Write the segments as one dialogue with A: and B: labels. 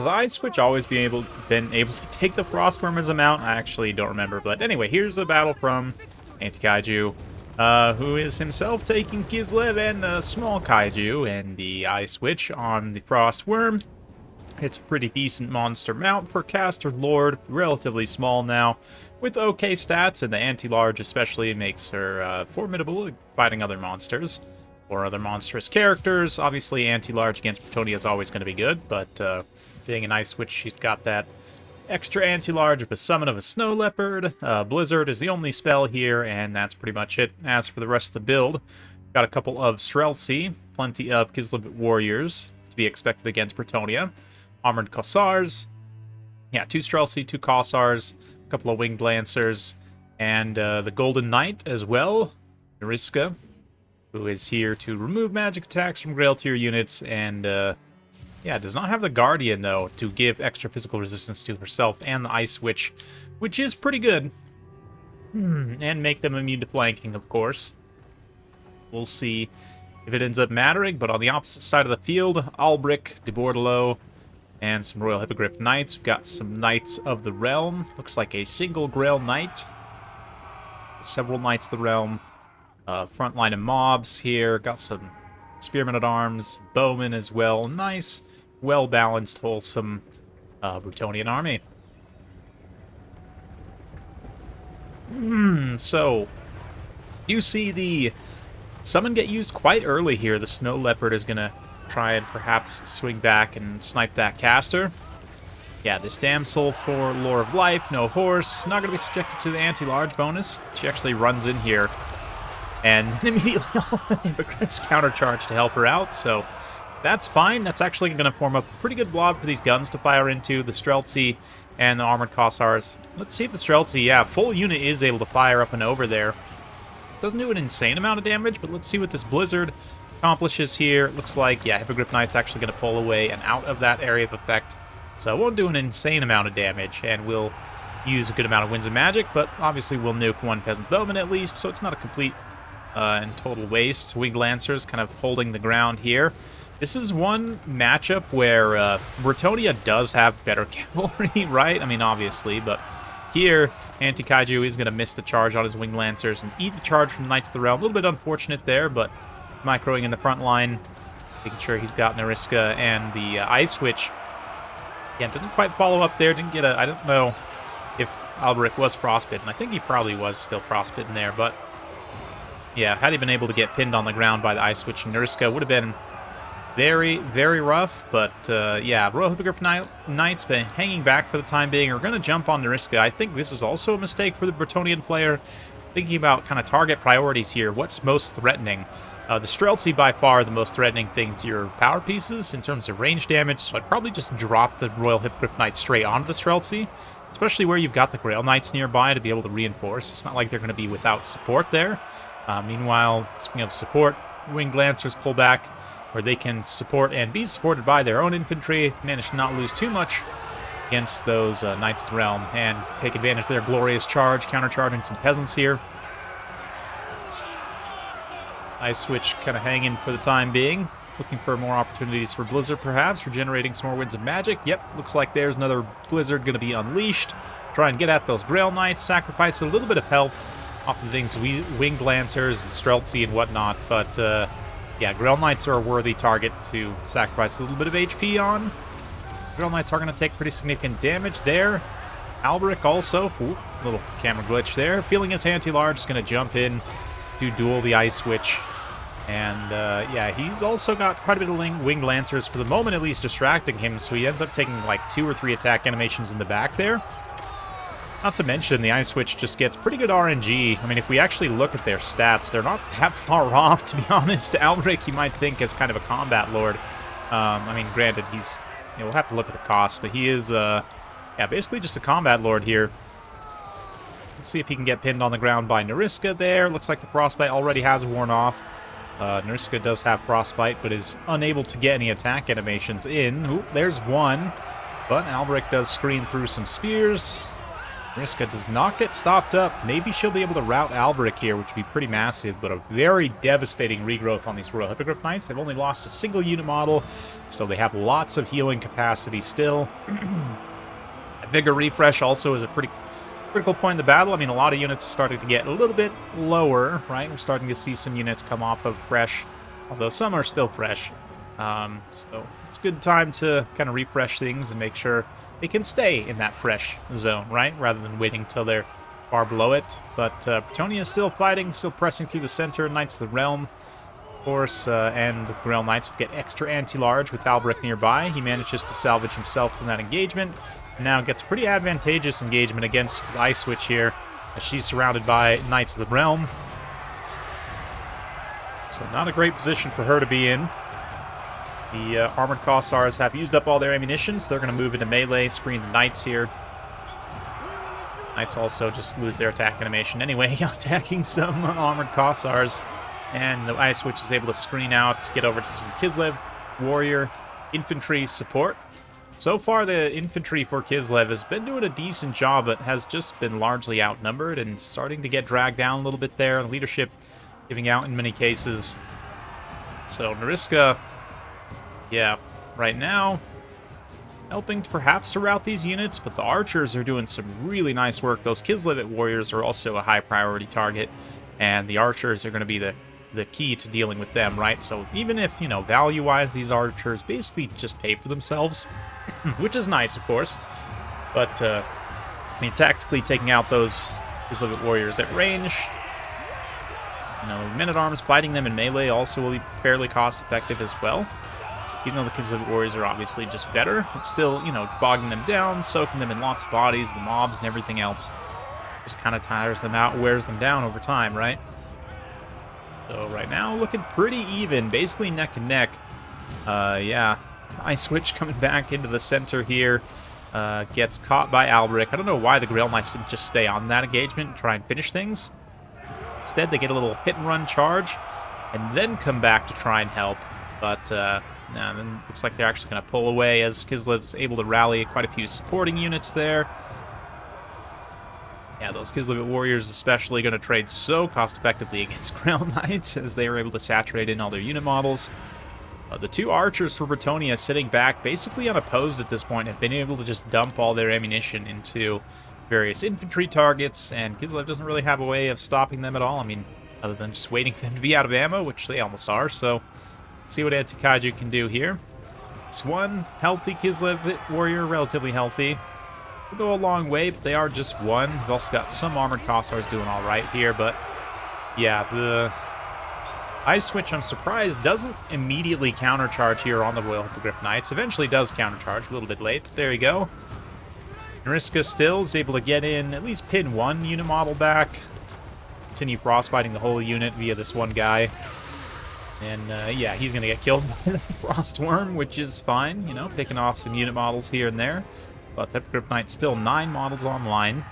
A: Has Ice Switch always been able to take the Frostworm as a mount? I actually don't remember. But anyway, here's the battle from Anti-Kaiju, who is himself taking Kislev and a small Kaiju, and the Ice Switch on the Frostworm. It's a pretty decent monster mount for Caster Lord, relatively small now, with okay stats, and the Anti-Large especially makes her formidable at fighting other monsters, or other monstrous characters. Obviously, Anti-Large against Bretonnia is always going to be good, but being an Ice Switch, she's got that extra Anti-Large of a summon of a Snow Leopard. Blizzard is the only spell here, and that's pretty much it. As for the rest of the build, got a couple of Streltsy, plenty of Kislev Warriors to be expected against Bretonnia. Armored Cossars, yeah, 2 Streltsy, 2 Cossars, a couple of Winged Lancers, and the Golden Knight as well, Nariska, who is here to remove magic attacks from Grail tier units, and yeah, does not have the Guardian, though, to give extra physical resistance to herself and the Ice Switch, which is pretty good. And make them immune to flanking, of course. We'll see if it ends up mattering, but on the opposite side of the field, Albric, de Bordelot, and some Royal Hippogriff Knights. We've got some Knights of the Realm. Looks like a single Grail Knight. Several Knights of the Realm. Front line of mobs here. Got some Spearmen at Arms, Bowmen as well. Nice, well-balanced, wholesome Bretonnian army. So, you see the summon get used quite early here. The Snow Leopard is going to try and perhaps swing back and snipe that caster. Yeah, this Damsel for Lore of Life, no horse, not going to be subjected to the Anti-Large bonus. She actually runs in here, and then immediately all the Hippogriffs countercharge to help her out, so that's fine. That's actually going to form a pretty good blob for these guns to fire into, the Streltsy and the Armored Cossars. Let's see if the Streltsy, yeah, full unit is able to fire up and over there. Doesn't do an insane amount of damage, but let's see what this Blizzard accomplishes here. Looks like, yeah, Hippogriff Knight's actually going to pull away and out of that area of effect. So it won't do an insane amount of damage, and we'll use a good amount of Winds of Magic, but obviously we'll nuke 1 Peasant Bowman at least, so it's not a complete and total waste. Winged Lancers kind of holding the ground here. This is one matchup where Bretonnia does have better cavalry, right? I mean, obviously, but here, Anti-Kaiju is going to miss the charge on his Winged Lancers and eat the charge from Knights of the Realm. A little bit unfortunate there, but microing in the front line, making sure he's got Nariska and the Ice Switch. Again, didn't quite follow up there, didn't get a... I don't know if Alberic was frostbitten. I think he probably was still frostbitten there, but yeah, had he been able to get pinned on the ground by the Ice Switch, Nariska would have been very, very rough, but yeah, Royal Hippogriff Knights been hanging back for the time being. We're going to jump on Nariska. I think this is also a mistake for the Bretonnian player, thinking about kind of target priorities here. What's most threatening? The Streltsy by far the most threatening thing to your power pieces in terms of range damage, so I'd probably just drop the Royal Hippogriff Knight straight onto the Streltsy, especially where you've got the Grail Knights nearby to be able to reinforce. It's not like they're going to be without support there. Meanwhile, speaking of support, Winged Lancers pull back where they can support and be supported by their own infantry, manage to not lose too much against those Knights of the Realm, and take advantage of their glorious charge, countercharging some peasants here. Ice Switch kind of hanging for the time being. Looking for more opportunities for Blizzard, perhaps, for generating some more Winds of Magic. Yep, looks like there's another Blizzard going to be unleashed. Try and get at those Grail Knights, sacrifice a little bit of health off the things, Winged Lancers and Streltsy and whatnot. But, yeah, Grail Knights are a worthy target to sacrifice a little bit of HP on. Grail Knights are going to take pretty significant damage there. Alberic also, ooh, little camera glitch there. Feeling his Anti-Large is going to jump in to duel the Ice Switch. And, yeah, he's also got quite a bit of Winged Lancers, for the moment at least, distracting him, so he ends up taking like 2 or 3 attack animations in the back there. Not to mention, the Ice Switch just gets pretty good RNG. I mean, if we actually look at their stats, they're not that far off, to be honest. Alberic, you might think, is kind of a combat lord. I mean, granted, he's... You know, we'll have to look at the cost, but he is, yeah, basically just a combat lord here. Let's see if he can get pinned on the ground by Nariska there. Looks like the Frostbite already has worn off. Nariska does have Frostbite, but is unable to get any attack animations in. Ooh, there's one. But Alberic does screen through some spears. Mariska does not get stopped up. Maybe she'll be able to rout Alberic here, which would be pretty massive, but a very devastating regrowth on these Royal Hippogriff Knights. They've only lost a single unit model, so they have lots of healing capacity still. A Vigor refresh also is a pretty critical point in the battle. I mean, a lot of units are starting to get a little bit lower, right? We're starting to see some units come off of fresh, although some are still fresh. So it's a good time to kind of refresh things and make sure they can stay in that fresh zone, right? Rather than waiting till they're far below it. But Bretonnia is still fighting, still pressing through the center. Knights of the Realm, of course, and the Grail Knights will get extra anti-large with Alberic nearby. He manages to salvage himself from that engagement. And now gets a pretty advantageous engagement against the Ice Witch here, as she's surrounded by Knights of the Realm. So not a great position for her to be in. The Armored Cossars have used up all their ammunition, so they're going to move into melee, screen the Knights here. Knights also just lose their attack animation anyway, attacking some Armored Cossars. And the Ice Witch is able to screen out, get over to some Kislev, Warrior, Infantry support. So far, the Infantry for Kislev has been doing a decent job, but has just been largely outnumbered and starting to get dragged down a little bit there. Leadership giving out in many cases. So Mariska, yeah, right now, helping perhaps to rout these units, but the archers are doing some really nice work. Those Kislev warriors are also a high priority target, and the archers are going to be the key to dealing with them, right? So even if, you know, value-wise, these archers basically just pay for themselves, which is nice, of course, but, I mean, tactically taking out those Kislev warriors at range, you know, men-at-arms fighting them in melee also will be fairly cost-effective as well. Even though the Kislev warriors are obviously just better, it's still, you know, bogging them down, soaking them in lots of bodies, the mobs, and everything else. Just kind of tires them out, wears them down over time, right? So right now, looking pretty even, basically neck and neck. Yeah, Ice Witch coming back into the center here. Gets caught by Alberic. I don't know why the Grail Knights didn't just stay on that engagement and try and finish things. Instead, they get a little hit-and-run charge, and then come back to try and help. But, nah, then looks like they're actually going to pull away as Kislev's able to rally quite a few supporting units there. Yeah, those Kislev warriors especially going to trade so cost-effectively against Grail Knights as they are able to saturate in all their unit models. The two archers for Bretonnia sitting back basically unopposed at this point have been able to just dump all their ammunition into various infantry targets, and Kislev doesn't really have a way of stopping them at all. I mean, other than just waiting for them to be out of ammo, which they almost are, so see what Antikaiju can do here. It's one healthy Kislev warrior, relatively healthy. Will go a long way, but they are just one. We've also got some Armored Cossars doing all right here, but yeah, the Ice Witch, I'm surprised, doesn't immediately countercharge here on the Royal Hippogriff Knights. Eventually does countercharge, a little bit late, but there you go. Mariska still is able to get in, at least pin one unit model back. Continue frostbiting the whole unit via this one guy. And, yeah, he's going to get killed by the Frostworm, which is fine, you know, picking off some unit models here and there. But Hippogriff Knight's still 9 models online.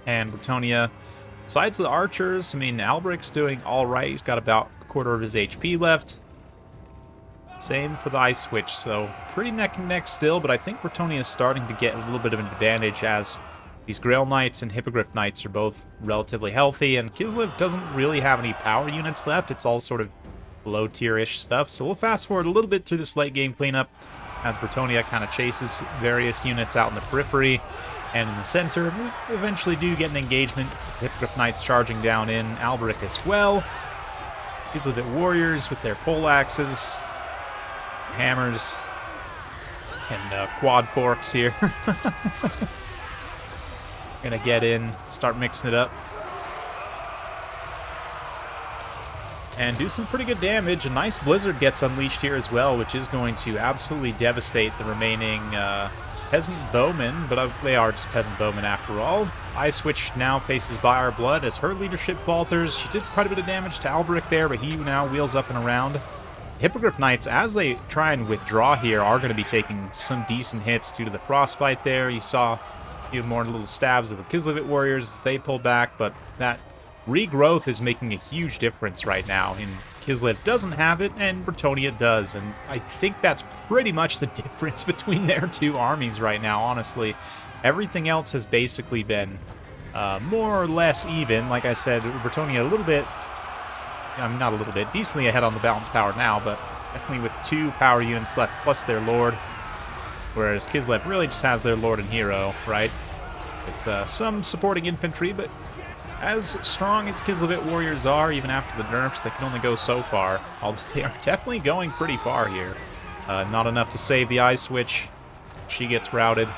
A: And Bretonnia, besides the archers, I mean, Alberic's doing all right. He's got about a quarter of his HP left. Same for the Ice Witch, so pretty neck and neck still, but I think Bretonnia is starting to get a little bit of an advantage as these Grail Knights and Hippogriff Knights are both relatively healthy, and Kislev doesn't really have any power units left. It's all sort of low-tier-ish stuff, so we'll fast forward a little bit through this late-game cleanup as Bretonnia kind of chases various units out in the periphery and in the center. We eventually do get an engagement. Hippogriff Knights charging down in, Alberic as well. Kislev warriors with their poleaxes, hammers, and quad forks here. Gonna get in, start mixing it up, and do some pretty good damage. A nice blizzard gets unleashed here as well, which is going to absolutely devastate the remaining peasant bowmen, but they are just peasant bowmen after all. Ice Witch now faces By Our Blood as her leadership falters. She did quite a bit of damage to Alberic there, but he now wheels up and around. Hippogriff Knights, as they try and withdraw here, are going to be taking some decent hits due to the frostbite there. You saw a few more little stabs of the Kislev warriors as they pull back, but that regrowth is making a huge difference right now in Kislev doesn't have it, and Bretonnia does. And I think that's pretty much the difference between their two armies right now, honestly. Everything else has basically been more or less even. Like I said, Bretonnia a little bit, I mean, not a little bit, decently ahead on the balance power now, but definitely with 2 power units left plus their Lord. Whereas Kislev really just has their Lord and Hero, right? With some supporting infantry, but as strong as Kislevite warriors are, even after the nerfs, they can only go so far. Although they are definitely going pretty far here. Not enough to save the Ice Witch. She gets routed.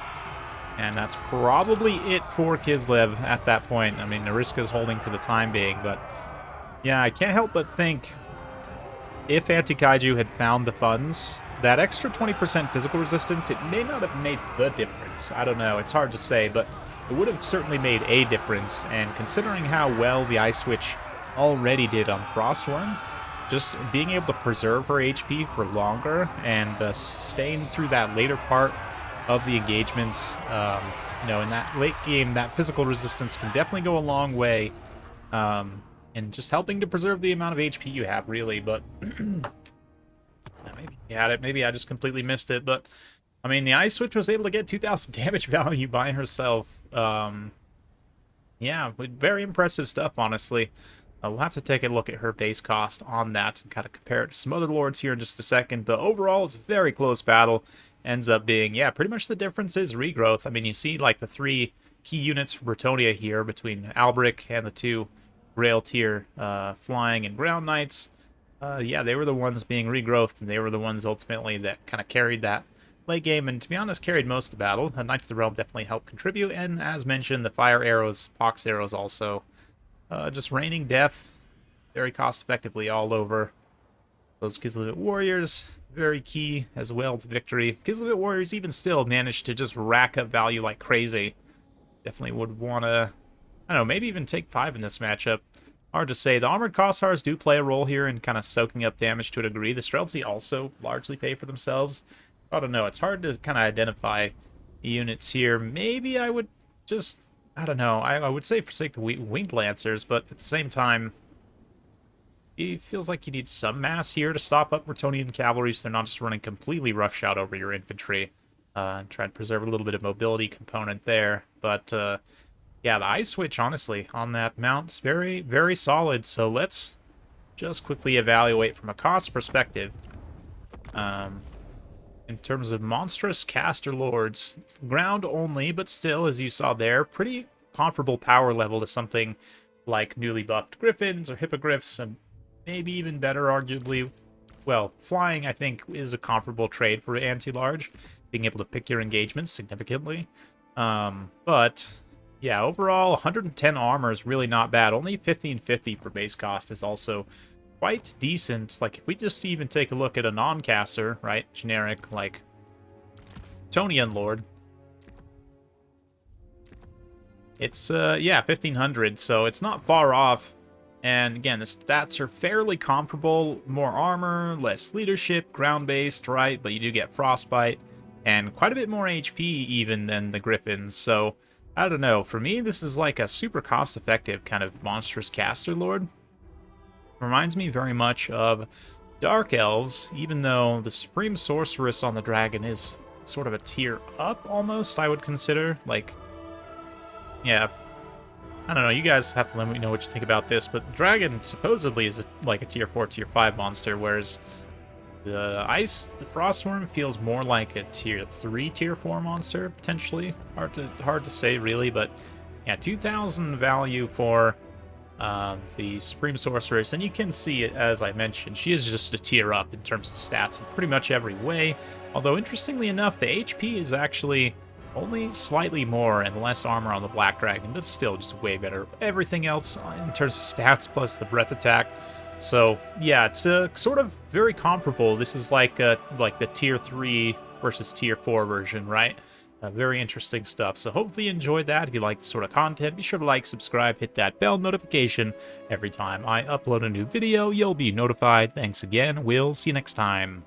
A: And that's probably it for Kislev at that point. I mean, Nariska's holding for the time being, but yeah, I can't help but think if Anti-Kaiju had found the funds, that extra 20% physical resistance, it may not have made the difference. I don't know, it's hard to say, but it would have certainly made a difference, and considering how well the Ice Witch already did on Frostworm, just being able to preserve her HP for longer and sustain through that later part of the engagements, you know, in that late game, that physical resistance can definitely go a long way in just helping to preserve the amount of HP you have, really, but maybe you had it, maybe I just completely missed it, but I mean, the Ice Witch was able to get 2,000 damage value by herself. Yeah, very impressive stuff, honestly. We'll have to take a look at her base cost on that and kind of compare it to some other lords here in just a second. But overall, it's a very close battle. Ends up being, yeah, pretty much the difference is regrowth. I mean, you see like the 3 key units for Bretonnia here between Albric and the 2 rail tier flying and ground knights. Yeah, they were the ones being regrowthed, and they were the ones ultimately that kind of carried that late game, and to be honest, carried most of the battle. The Knights of the Realm definitely helped contribute, and as mentioned, the fire arrows, pox arrows also. Just raining death very cost effectively all over. Those Kislevite warriors, very key as well to victory. Kislevite warriors even still managed to just rack up value like crazy. Definitely would want to, I don't know, maybe even take 5 in this matchup. Hard to say. The Armored Kossars do play a role here in kind of soaking up damage to a degree. The Streltsy also largely pay for themselves. I don't know, it's hard to kind of identify units here. Maybe I would just, I don't know, I would say forsake the Winged Lancers, but at the same time, it feels like you need some mass here to stop up Bretonnian cavalry so they're not just running completely roughshod over your infantry. And try and preserve a little bit of mobility component there. But, yeah, the Ice Witch, honestly, on that mount's very, very solid. So let's just quickly evaluate from a cost perspective. In terms of monstrous caster lords, ground only, but still, as you saw there, pretty comparable power level to something like newly buffed griffins or hippogriffs, and maybe even better, arguably. Well, flying, I think, is a comparable trade for anti-large, being able to pick your engagements significantly. But yeah, overall, 110 armor is really not bad. Only 1550 for base cost is also quite decent. Like, if we just even take a look at a non-caster, right, generic, like Bretonnian Lord, it's, yeah, 1500, so it's not far off. And again, the stats are fairly comparable. More armor, less leadership, ground-based, right, but you do get frostbite, and quite a bit more HP even than the Griffins, so I don't know. For me, this is like a super cost-effective kind of monstrous caster lord. Reminds me very much of Dark Elves, even though the Supreme Sorceress on the Dragon is sort of a tier up, almost, I would consider. Like, yeah, I don't know, you guys have to let me know what you think about this, but the Dragon supposedly is like a tier 4, tier 5 monster, whereas the Frostworm feels more like a tier 3, tier 4 monster, potentially. Hard to say, really, but yeah, 2,000 value for the Supreme Sorceress, and you can see it, as I mentioned, she is just a tier up in terms of stats in pretty much every way, although interestingly enough, the HP is actually only slightly more and less armor on the Black Dragon, but still just way better. Everything else in terms of stats plus the breath attack. So yeah, it's sort of very comparable. This is like the tier 3 versus tier 4 version, right? Very interesting stuff. So hopefully you enjoyed that. If you like this sort of content, be sure to like, subscribe, hit that bell notification. Every time I upload a new video, you'll be notified. Thanks again. We'll see you next time.